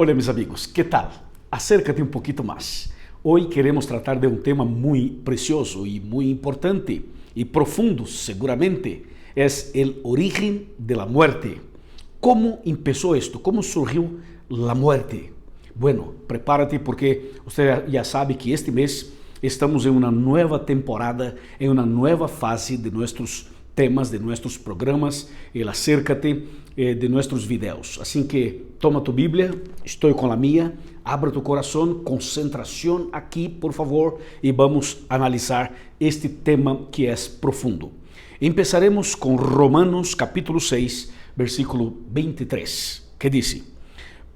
Hola mis amigos, ¿qué tal? Acércate un poquito más. Hoy queremos tratar de un tema muy precioso y muy importante y profundo seguramente. Es el origen de la muerte. ¿Cómo empezó esto? ¿Cómo surgió la muerte? Bueno, prepárate porque usted ya sabe que este mes estamos en una nueva temporada, en una nueva fase de nuestros temas, de nuestros programas, el acércate de nuestros videos. Así que toma tu Biblia, estoy con la mía, abre tu corazón, concentración aquí, por favor, y vamos a analizar este tema que es profundo. Empezaremos con Romanos capítulo 6, versículo 23, que dice: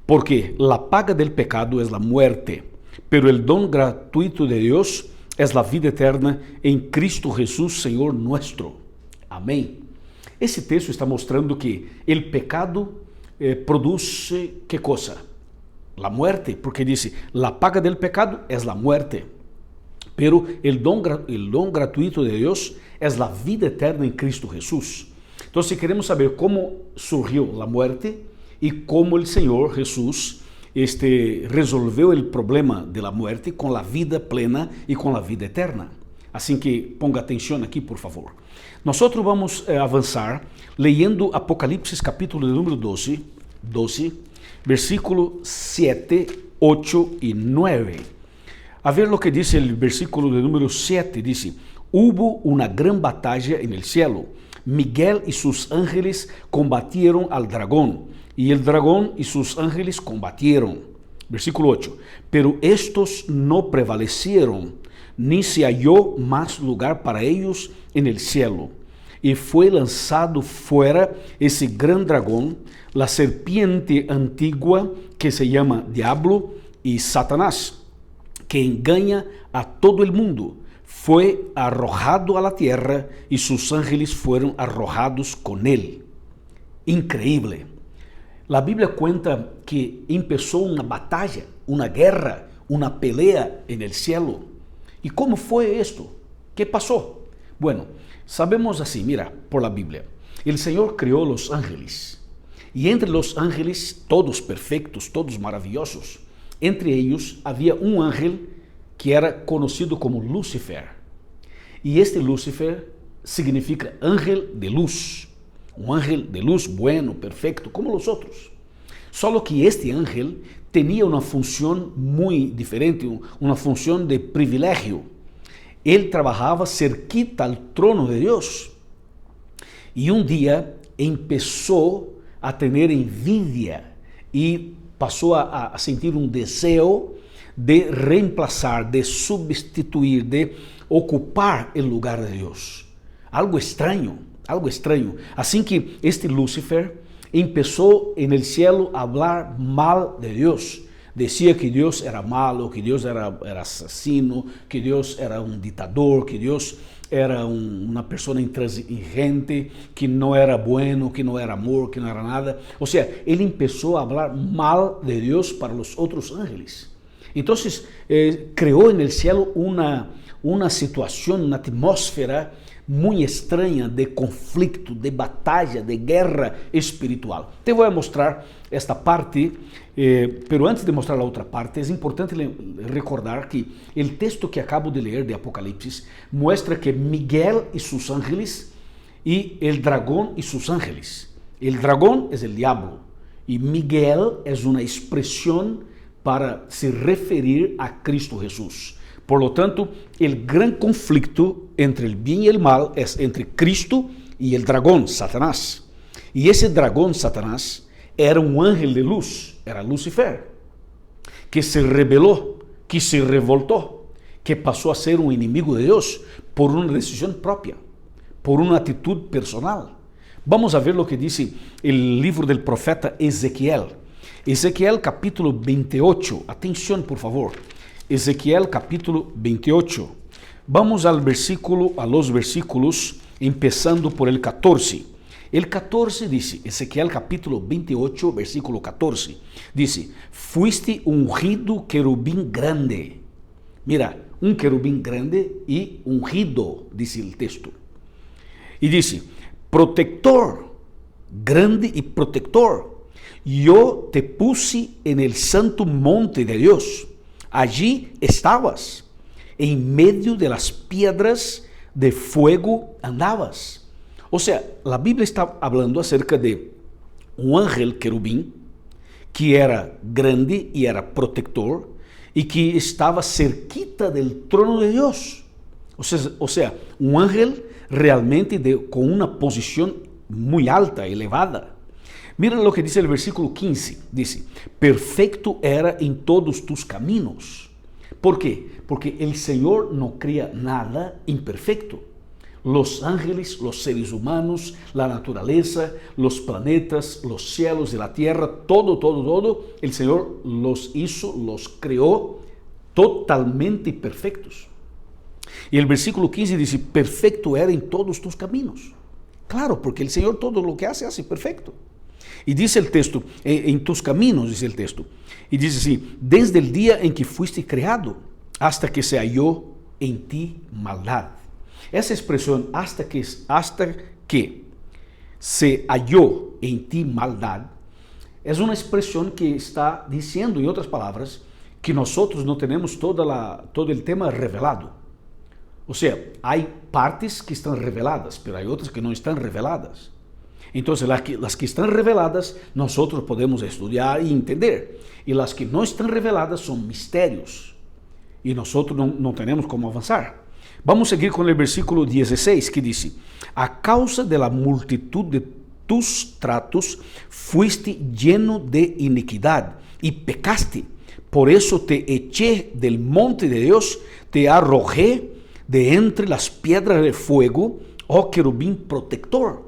porque la paga del pecado es la muerte, pero el don gratuito de Dios es la vida eterna en Cristo Jesús, Señor nuestro. Amém. Esse texto está mostrando que o pecado produce ¿qué cosa? La muerte, porque dice, la paga del pecado es la muerte, pero el don gratuito de Dios es la vida eterna en Cristo Jesús. Entonces queremos saber cómo surgió la muerte y cómo el Señor Jesús resolveu o problema de la muerte com a vida plena e com a vida eterna. Assim que ponga atenção aqui, por favor. Nós vamos avançar leyendo Apocalipse capítulo de número 12, versículo 7, 8 e 9. A ver lo que dice o versículo de número 7, dice: hubo una gran batalla en el cielo. Miguel y sus ángeles combatieron al dragón, y el dragón y sus ángeles combatieron. Versículo 8. Pero estos no prevalecieron, ni se halló más lugar para ellos en el cielo. Y fue lanzado fuera ese gran dragón, la serpiente antigua que se llama Diablo y Satanás, que engaña a todo el mundo. Fue arrojado a la tierra y sus ángeles fueron arrojados con él. Increíble. La Biblia cuenta que empezó una batalla, una guerra, una pelea en el cielo. ¿Y cómo fue esto? ¿Qué pasó? Bueno, sabemos así, mira, por la Biblia. El Señor creó los ángeles. Y entre los ángeles, todos perfectos, todos maravillosos, entre ellos había un ángel que era conocido como Lúcifer. Y este Lúcifer significa ángel de luz. Un ángel de luz bueno, perfecto, como los otros. Solo que este ángel tenía una función muy diferente, una función de privilegio. Él trabajaba cerquita al trono de Dios. Y un día empezó a tener envidia y pasó a sentir un deseo de reemplazar, de sustituir, de ocupar el lugar de Dios. Algo extraño. Así que este Lúcifer empezó en el cielo a hablar mal de Dios. Decía que Dios era malo, que Dios era asesino, que Dios era un dictador, que Dios era una persona intransigente, que no era bueno, que no era amor, que no era nada. O sea, él empezó a hablar mal de Dios para los otros ángeles. Entonces, creó en el cielo una situación, una atmósfera muy extraña de conflicto, de batalla, de guerra espiritual. Te voy a mostrar esta parte, pero antes de mostrar la otra parte, es importante recordar que el texto que acabo de leer de Apocalipsis muestra que Miguel y sus ángeles y el dragón y sus ángeles. El dragón es el diablo y Miguel es una expresión para se referir a Cristo Jesús. Por lo tanto, el gran conflicto entre el bien y el mal es entre Cristo y el dragón, Satanás. Y ese dragón, Satanás, era un ángel de luz, era Lucifer, que se rebeló, que se revoltó, que pasó a ser un enemigo de Dios por una decisión propia, por una actitud personal. Vamos a ver lo que dice el libro del profeta Ezequiel. Ezequiel capítulo 28, atención por favor. Ezequiel capítulo 28. Vamos a los versículos, empezando por el 14. El 14 dice, Ezequiel capítulo 28, versículo 14, dice: fuiste ungido querubín grande. Mira, un querubín grande y ungido, dice el texto. Y dice, protector, grande y protector, Yo te puse en el santo monte de Dios. Allí estabas. En medio de las piedras de fuego andabas. O sea, la Biblia está hablando acerca de un ángel querubín que era grande y era protector y que estaba cerquita del trono de Dios. O sea, un ángel realmente con una posición muy alta, elevada. Miren lo que dice el versículo 15. Dice, perfecto era en todos tus caminos. ¿Por qué? Porque el Señor no crea nada imperfecto. Los ángeles, los seres humanos, la naturaleza, los planetas, los cielos y la tierra, todo, el Señor los hizo, los creó totalmente perfectos. Y el versículo 15 dice, perfecto era en todos tus caminos. Claro, porque el Señor todo lo que hace perfecto. Y dice el texto, en tus caminos, dice el texto. Y dice así, desde el día en que fuiste creado, hasta que se halló en ti maldad. Esa expresión, hasta que se halló en ti maldad, es una expresión que está diciendo, en otras palabras, que nosotros no tenemos todo el tema revelado. O sea, hay partes que están reveladas, pero hay otras que no están reveladas. Entonces, las que están reveladas, nosotros podemos estudiar y entender. Y las que no están reveladas son misterios. Y nosotros no tenemos cómo avanzar. Vamos a seguir con el versículo 16 que dice, a causa de la multitud de tus tratos, fuiste lleno de iniquidad y pecaste. Por eso te eché del monte de Dios, te arrojé de entre las piedras de fuego, oh querubín protector.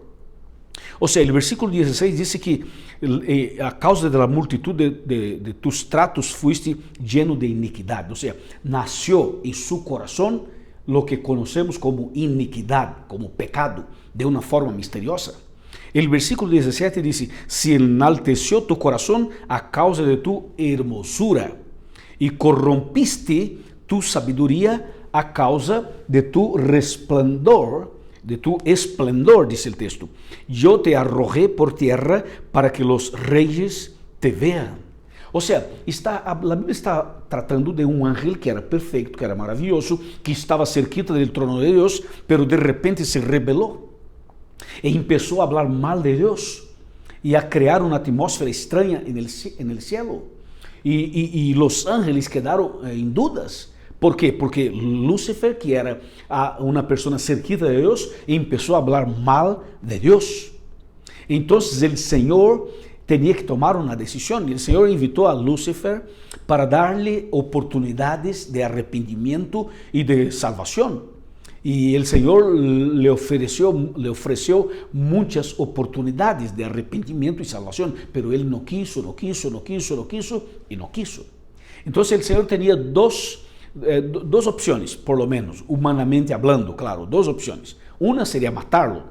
O sea, el versículo 16 dice que a causa de la multitud de tus tratos fuiste lleno de iniquidad. O sea, nació en su corazón lo que conocemos como iniquidad, como pecado, de una forma misteriosa. El versículo 17 dice, se enalteció tu corazón a causa de tu hermosura y corrompiste tu sabiduría a causa de tu resplandor, de tu esplendor, dice el texto. Yo te arrojé por tierra para que los reyes te vean. O sea, la Biblia está tratando de un ángel que era perfecto, que era maravilloso, que estaba cerquita del trono de Dios, pero de repente se rebeló e empezó a hablar mal de Dios y a crear una atmósfera extraña en el cielo. Y los ángeles quedaron en dudas. ¿Por qué? Porque Lucifer, que era una persona cerquita de Dios, empezó a hablar mal de Dios. Entonces el Señor tenía que tomar una decisión. Y el Señor invitó a Lucifer para darle oportunidades de arrepentimiento y de salvación. Y el Señor le ofreció muchas oportunidades de arrepentimiento y salvación, pero él no quiso. Entonces el Señor tenía dos opciones, por lo menos, humanamente hablando, claro, dos opciones. Una sería matarlo,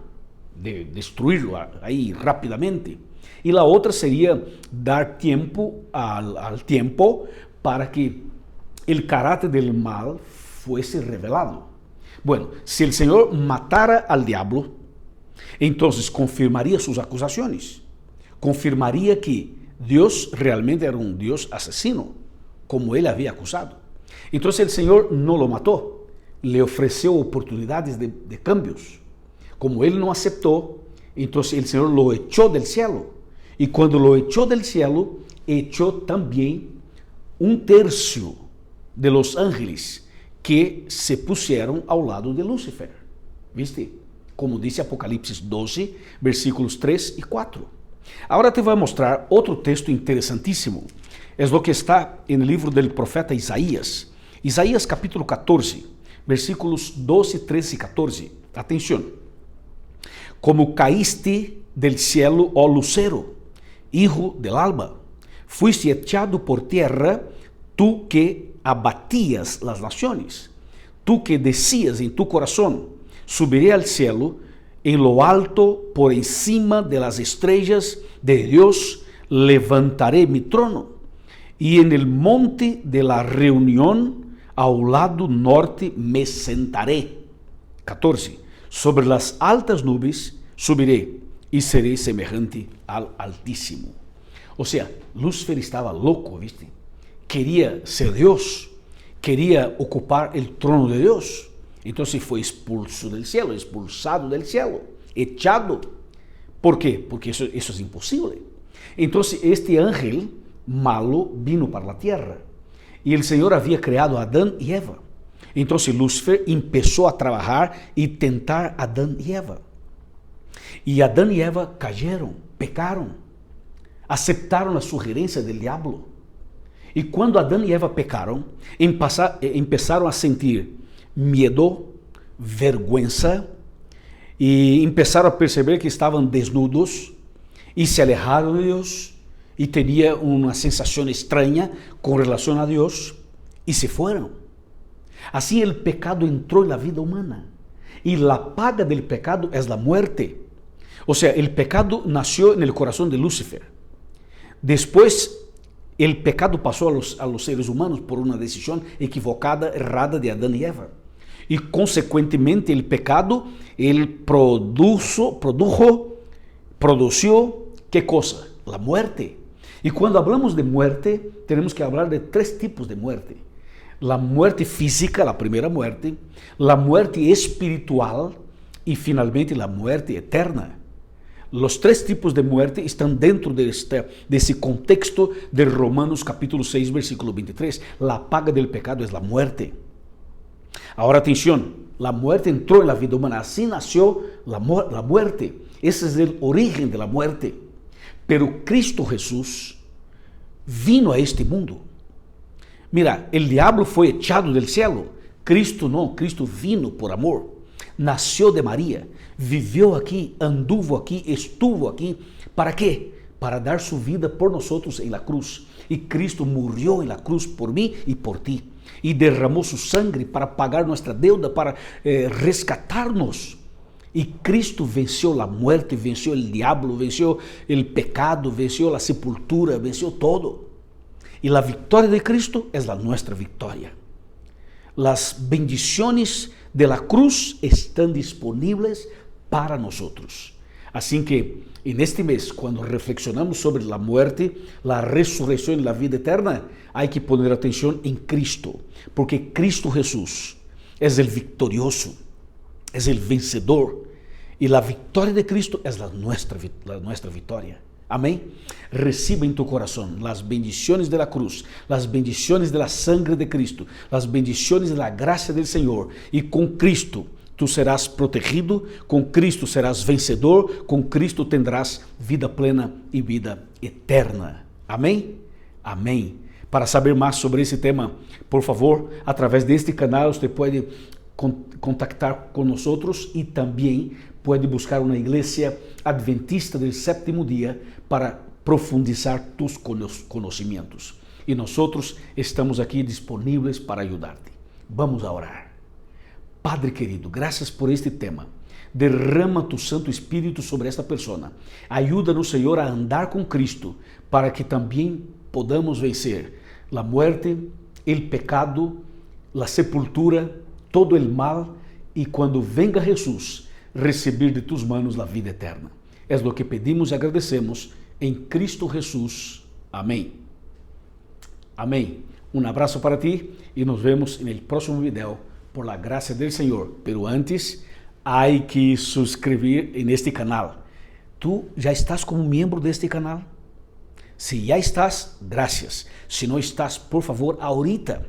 destruirlo ahí rápidamente. Y la otra sería dar tiempo al tiempo para que el carácter del mal fuese revelado. Bueno, si el Señor matara al diablo, entonces confirmaría sus acusaciones. Confirmaría que Dios realmente era un Dios asesino, como él había acusado. Entonces el Señor no lo mató, le ofreció oportunidades de cambios. Como él no aceptó, entonces el Señor lo echó del cielo. Y cuando lo echó del cielo, echó también un tercio de los ángeles que se pusieron al lado de Lucifer. ¿Viste? Como dice Apocalipsis 12, versículos 3 y 4. Ahora te voy a mostrar otro texto interesantísimo. Es lo que está en el libro del profeta Isaías. Isaías capítulo 14, versículos 12, 13 y 14. Atención. Como caíste del cielo, oh lucero, hijo del alba, fuiste echado por tierra, tú que abatías las naciones, tú que decías en tu corazón, subiré al cielo, en lo alto, por encima de las estrellas de Dios, levantaré mi trono, y en el monte de la reunión, al lado norte, me sentaré. 14. Sobre las altas nubes subiré y seré semejante al Altísimo. Ou seja, Lúcifer estava louco, ¿viste? Queria ser Deus, queria ocupar o trono de Deus. Então foi expulso del cielo, expulsado del cielo, echado. ¿Por quê? Porque isso é impossível. Então este ángel malo vino para a terra e o Senhor havia criado a Adão e Eva. Então Lúcifer começou a trabalhar e tentar a Adão e Eva. E Adão e Eva cayeron, pecaram, aceptaram a sugerência do diabo. E quando Adão e Eva pecaram, começaram a sentir medo, vergüenza, e começaram a perceber que estavam desnudos e se alejaram de Deus e tinham uma sensação estranha com relação a Deus e se foram. Assim o pecado entrou na vida humana e a paga do pecado é a muerte. Ou seja, o pecado nasceu no coração de Lúcifer. Depois, o pecado passou a los seres humanos por uma decisão equivocada, errada de Adão e Eva. E, consequentemente, o pecado, ele produziu, ¿qué cosa? La muerte. E quando hablamos de muerte, temos que falar de 3 tipos de muerte. La muerte física, la primeira muerte, la muerte espiritual e, finalmente, la muerte eterna. Os 3 tipos de muerte estão dentro desse contexto de Romanos capítulo 6, versículo 23. La paga del pecado es la muerte. Agora, atenção, la muerte entrou na vida humana, assim nasceu la muerte. Esse é o origen de la muerte. Pero Cristo Jesús vino a este mundo. Mira, el diablo foi echado del cielo. Cristo não, Cristo vino por amor. Nasceu de Maria, viveu aqui, anduvo aqui, estuvo aqui. ¿Para quê? Para dar sua vida por nós em la cruz. E Cristo morreu em la cruz por mim e por ti. E derramou sua sangue para pagar nossa deuda, para rescatar-nos. E Cristo venceu a muerte, venceu o diabo, venceu o pecado, venceu a sepultura, venceu todo. E a vitória de Cristo é a nossa vitória. As bendições de la cruz estão disponíveis para nós. Assim que, neste mês, quando reflexionamos sobre a muerte, a ressurreição e a vida eterna, há que poner atenção em Cristo, porque Cristo Jesus é o vitorioso, é o vencedor, e a vitória de Cristo é a nossa vitória. Amém? Reciba em tu coração as bendições da cruz, as bendições da sangre de Cristo, as bendições da graça do Senhor, e com Cristo tu serás protegido, com Cristo serás vencedor, com Cristo tendrás vida plena e vida eterna. Amém? Amém. Para saber mais sobre esse tema, por favor, através deste canal você pode contactar com nós e também pode buscar uma igreja adventista do 7º dia para profundizar tus conhecimentos. E nós estamos aqui disponíveis para ajudar-te. Vamos a orar. Padre querido, graças por este tema. Derrama tu Santo Espírito sobre esta pessoa. Ajuda-nos, Senhor, a andar com Cristo, para que também podamos vencer a muerte, o pecado, a sepultura, todo o mal, e quando venga Jesus, receber de tus manos a vida eterna. É o que pedimos e agradecemos em Cristo Jesus. Amém. Amém. Abraço para ti e nos vemos no próximo vídeo por la gracia del Señor. Pero antes, hay que suscribir en este canal. ¿Tú ya estás como miembro de este canal? Si ya estás, gracias. Si no estás, por favor, ahorita,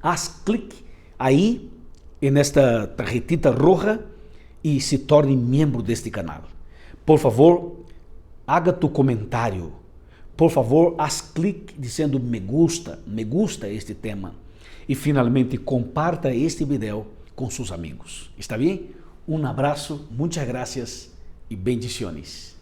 haz clic ahí en esta tarjetita roja y se torne miembro de este canal. Por favor, haga tu comentario. Por favor, haz clic dizendo me gusta este tema. E finalmente, comparta este video com seus amigos. ¿Está bem? Um abraço, muitas gracias e bendiciones.